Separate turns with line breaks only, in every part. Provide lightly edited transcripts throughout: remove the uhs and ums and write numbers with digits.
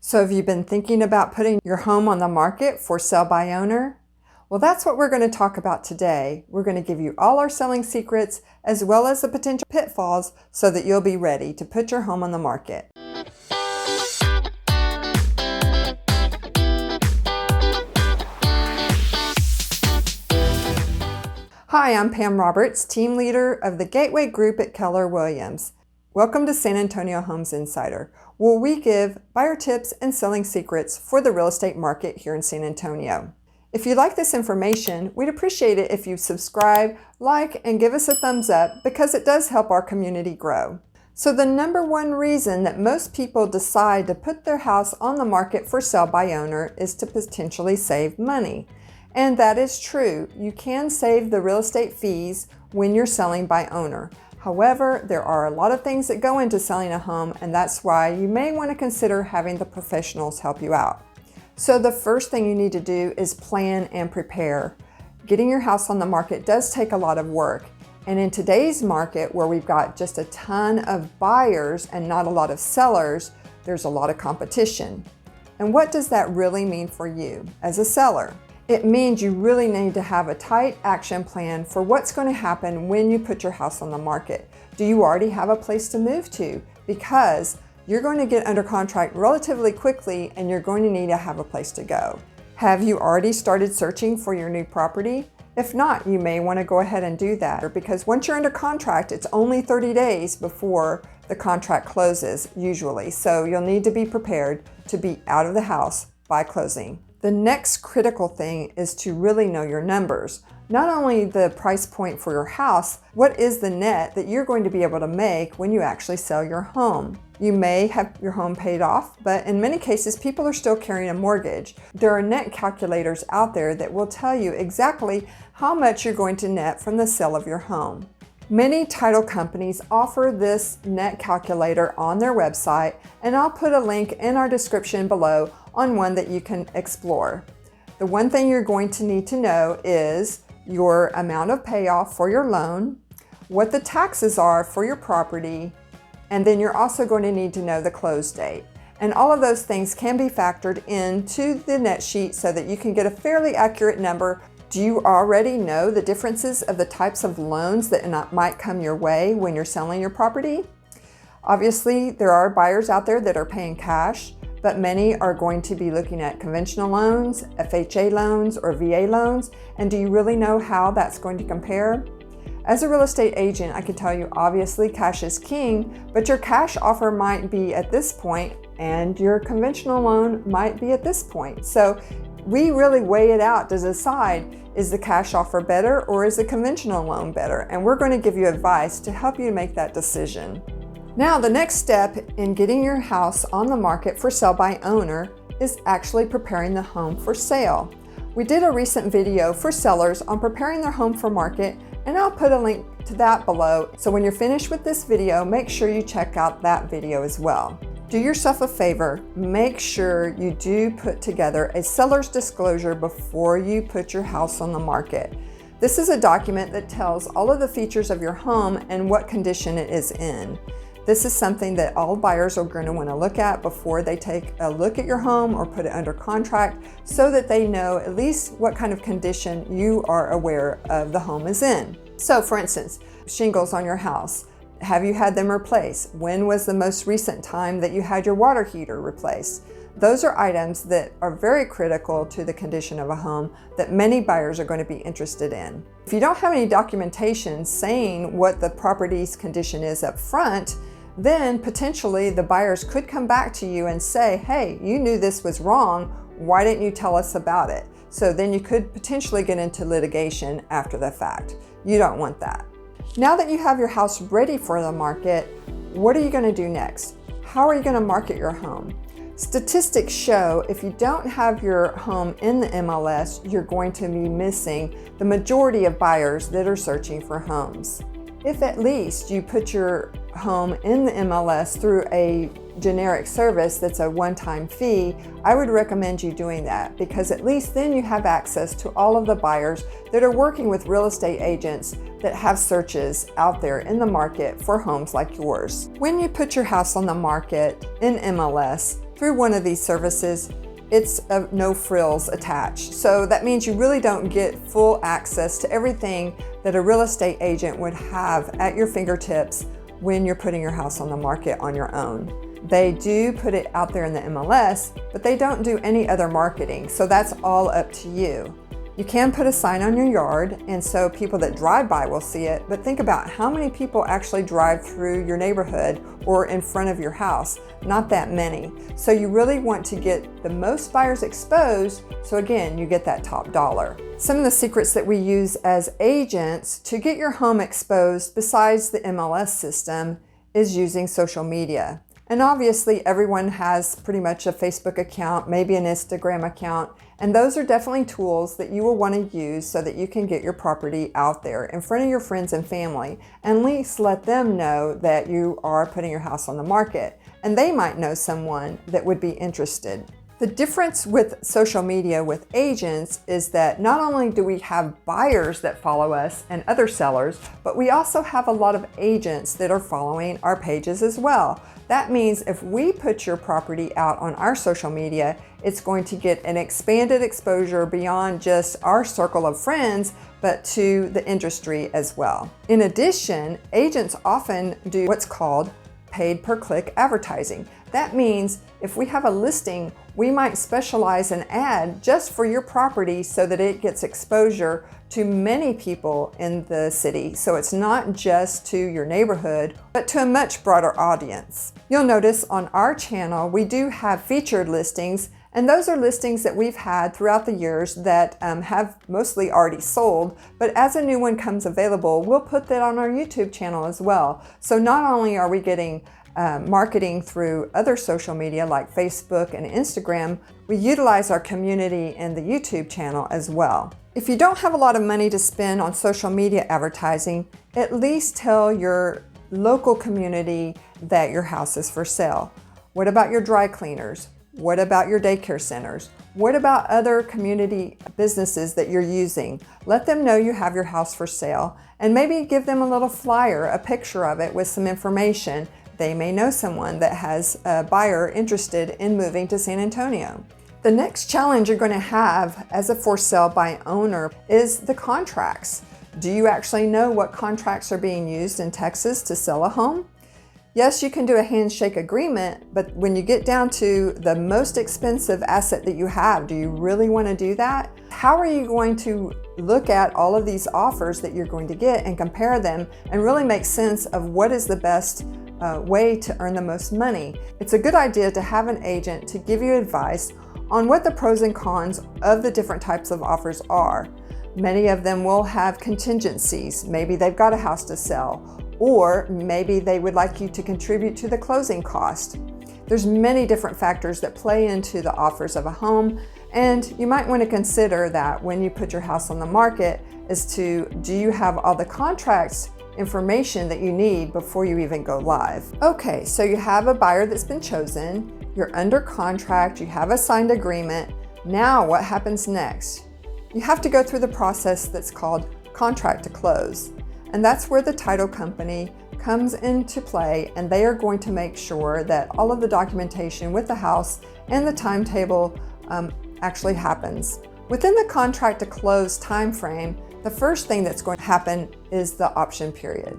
So have you been thinking about putting your home on the market for sale by owner? Well, that's what we're going to talk about today. We're going to give you all our selling secrets as well as the potential pitfalls so that you'll be ready to put your home on the market. Hi, I'm Pam Roberts, team leader of the Gateway Group at Keller Williams. Welcome to San Antonio Homes Insider, where we give buyer tips and selling secrets for the real estate market here in San Antonio. If you like this information, we'd appreciate it if you subscribe, like, and give us a thumbs up because it does help our community grow. So the number one reason that most people decide to put their house on the market for sale by owner is to potentially save money. And that is true. You can save the real estate fees when you're selling by owner. However, there are a lot of things that go into selling a home, and that's why you may want to consider having the professionals help you out. So the first thing you need to do is plan and prepare. Getting your house on the market does take a lot of work. And in today's market, where we've got just a ton of buyers and not a lot of sellers, there's a lot of competition. And what does that really mean for you as a seller? It means you really need to have a tight action plan for what's going to happen when you put your house on the market. Do you already have a place to move to? Because you're going to get under contract relatively quickly and you're going to need to have a place to go. Have you already started searching for your new property? If not, you may want to go ahead and do that, because once you're under contract, it's only 30 days before the contract closes usually. So you'll need to be prepared to be out of the house by closing. The next critical thing is to really know your numbers. Not only the price point for your house, what is the net that you're going to be able to make when you actually sell your home? You may have your home paid off, but in many cases, people are still carrying a mortgage. There are net calculators out there that will tell you exactly how much you're going to net from the sale of your home. Many title companies offer this net calculator on their website, and I'll put a link in our description below on one that you can explore. The one thing you're going to need to know is your amount of payoff for your loan, what the taxes are for your property, and then you're also going to need to know the close date. And all of those things can be factored into the net sheet so that you can get a fairly accurate number. Do you already know the differences of the types of loans that might come your way when you're selling your property? Obviously, there are buyers out there that are paying cash, but many are going to be looking at conventional loans, FHA loans, or VA loans. And do you really know how that's going to compare? As a real estate agent, I can tell you, obviously cash is king, but your cash offer might be at this point and your conventional loan might be at this point. So we really weigh it out to decide, is the cash offer better or is the conventional loan better? And we're going to give you advice to help you make that decision. Now, the next step in getting your house on the market for sale by owner is actually preparing the home for sale. We did a recent video for sellers on preparing their home for market, and I'll put a link to that below. So when you're finished with this video, make sure you check out that video as well. Do yourself a favor, make sure you do put together a seller's disclosure before you put your house on the market. This is a document that tells all of the features of your home and what condition it is in. This is something that all buyers are going to want to look at before they take a look at your home or put it under contract, so that they know at least what kind of condition you are aware of the home is in. So for instance, shingles on your house. Have you had them replaced? When was the most recent time that you had your water heater replaced? Those are items that are very critical to the condition of a home that many buyers are going to be interested in. If you don't have any documentation saying what the property's condition is up front, then potentially the buyers could come back to you and say, hey, you knew this was wrong, why didn't you tell us about it? So then you could potentially get into litigation after the fact. You don't want that. Now that you have your house ready for the market, what are you going to do next? How are you going to market your home? Statistics show if you don't have your home in the MLS, you're going to be missing the majority of buyers that are searching for homes. If at least you put your home in the MLS through a generic service that's a one-time fee, I would recommend you doing that, because at least then you have access to all of the buyers that are working with real estate agents that have searches out there in the market for homes like yours. When you put your house on the market in MLS, through one of these services, it's no frills attached. So that means you really don't get full access to everything that a real estate agent would have at your fingertips when you're putting your house on the market on your own. They do put it out there in the MLS, but they don't do any other marketing, so that's all up to you. You can put a sign on your yard, and so people that drive by will see it, but think about how many people actually drive through your neighborhood or in front of your house. Not that many. So you really want to get the most buyers exposed, so again, you get that top dollar. Some of the secrets that we use as agents to get your home exposed besides the MLS system is using social media. And obviously everyone has pretty much a Facebook account, maybe an Instagram account, and those are definitely tools that you will want to use so that you can get your property out there in front of your friends and family, and at least let them know that you are putting your house on the market, and they might know someone that would be interested. The difference with social media with agents is that not only do we have buyers that follow us and other sellers, but we also have a lot of agents that are following our pages as well. That means if we put your property out on our social media, it's going to get an expanded exposure beyond just our circle of friends, but to the industry as well. In addition, agents often do what's called paid per click advertising. That means if we have a listing, we might specialize an ad just for your property so that it gets exposure to many people in the city. So it's not just to your neighborhood, but to a much broader audience. You'll notice on our channel, we do have featured listings, and those are listings that we've had throughout the years that have mostly already sold, but as a new one comes available, we'll put that on our YouTube channel as well. So not only are we getting marketing through other social media like Facebook and Instagram, we utilize our community in the YouTube channel as well. If you don't have a lot of money to spend on social media advertising, at least tell your local community that your house is for sale. What about your dry cleaners? What about your daycare centers? What about other community businesses that you're using? Let them know you have your house for sale, and maybe give them a little flyer, a picture of it with some information. They may know someone that has a buyer interested in moving to San Antonio. The next challenge you're going to have as a for sale by owner is the contracts. Do you actually know what contracts are being used in Texas to sell a home? Yes, you can do a handshake agreement, but when you get down to the most expensive asset that you have, do you really want to do that? How are you going to look at all of these offers that you're going to get and compare them and really make sense of what is the best way to earn the most money? It's a good idea to have an agent to give you advice on what the pros and cons of the different types of offers are. Many of them will have contingencies. Maybe they've got a house to sell, or maybe they would like you to contribute to the closing cost. There's many different factors that play into the offers of a home, and you might want to consider that when you put your house on the market as to, do you have all the contracts information that you need before you even go live? Okay, so you have a buyer that's been chosen, you're under contract, you have a signed agreement. Now what happens next? You have to go through the process that's called contract to close. And that's where the title company comes into play, and they are going to make sure that all of the documentation with the house and the timetable actually happens. Within the contract to close time frame, the first thing that's going to happen is the option period.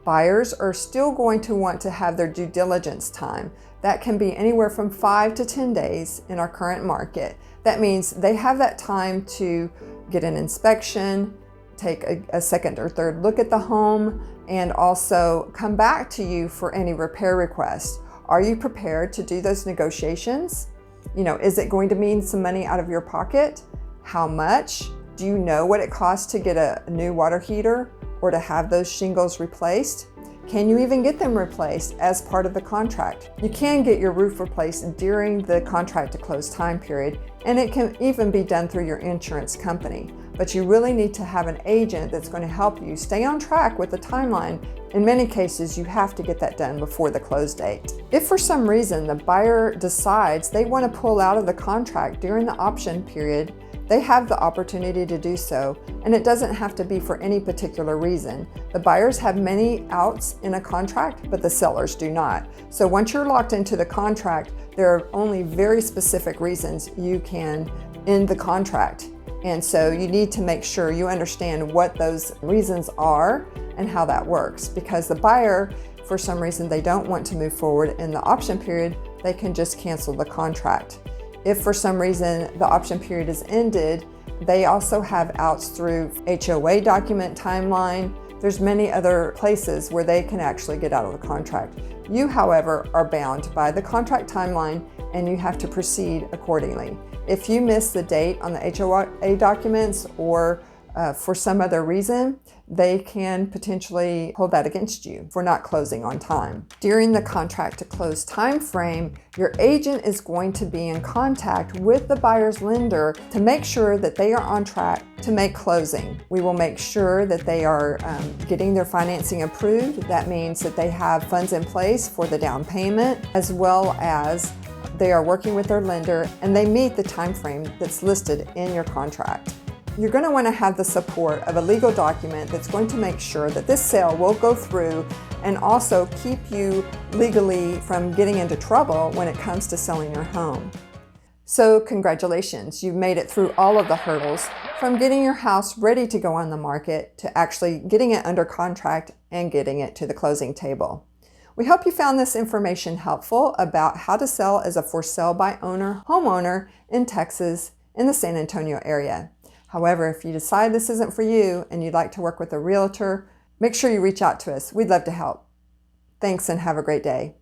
Buyers are still going to want to have their due diligence time. That can be anywhere from 5 to 10 days in our current market. That means they have that time to get an inspection, take a second or third look at the home, and also come back to you for any repair requests. Are you prepared to do those negotiations? Is it going to mean some money out of your pocket? How much? Do you know what it costs to get a new water heater or to have those shingles replaced? Can you even get them replaced as part of the contract? You can get your roof replaced during the contract to close time period, and it can even be done through your insurance company. But you really need to have an agent that's going to help you stay on track with the timeline. In many cases, you have to get that done before the close date. If for some reason the buyer decides they want to pull out of the contract during the option period, they have the opportunity to do so, and it doesn't have to be for any particular reason. The buyers have many outs in a contract, but the sellers do not. So once you're locked into the contract, there are only very specific reasons you can end the contract. And so you need to make sure you understand what those reasons are and how that works, because the buyer, for some reason, they don't want to move forward in the option period, they can just cancel the contract. If for some reason the option period is ended, they also have outs through HOA document timeline. There's many other places where they can actually get out of the contract. You, however, are bound by the contract timeline and you have to proceed accordingly. If you miss the date on the HOA documents or for some other reason, they can potentially hold that against you for not closing on time. During the contract to close time frame, your agent is going to be in contact with the buyer's lender to make sure that they are on track to make closing. We will make sure that they are getting their financing approved. That means that they have funds in place for the down payment, as well as they are working with their lender and they meet the time frame that's listed in your contract. You're going to want to have the support of a legal document that's going to make sure that this sale will go through and also keep you legally from getting into trouble when it comes to selling your home. So congratulations, you've made it through all of the hurdles from getting your house ready to go on the market to actually getting it under contract and getting it to the closing table. We hope you found this information helpful about how to sell as a for sale by owner homeowner in Texas in the San Antonio area. However, if you decide this isn't for you and you'd like to work with a realtor, make sure you reach out to us. We'd love to help. Thanks and have a great day.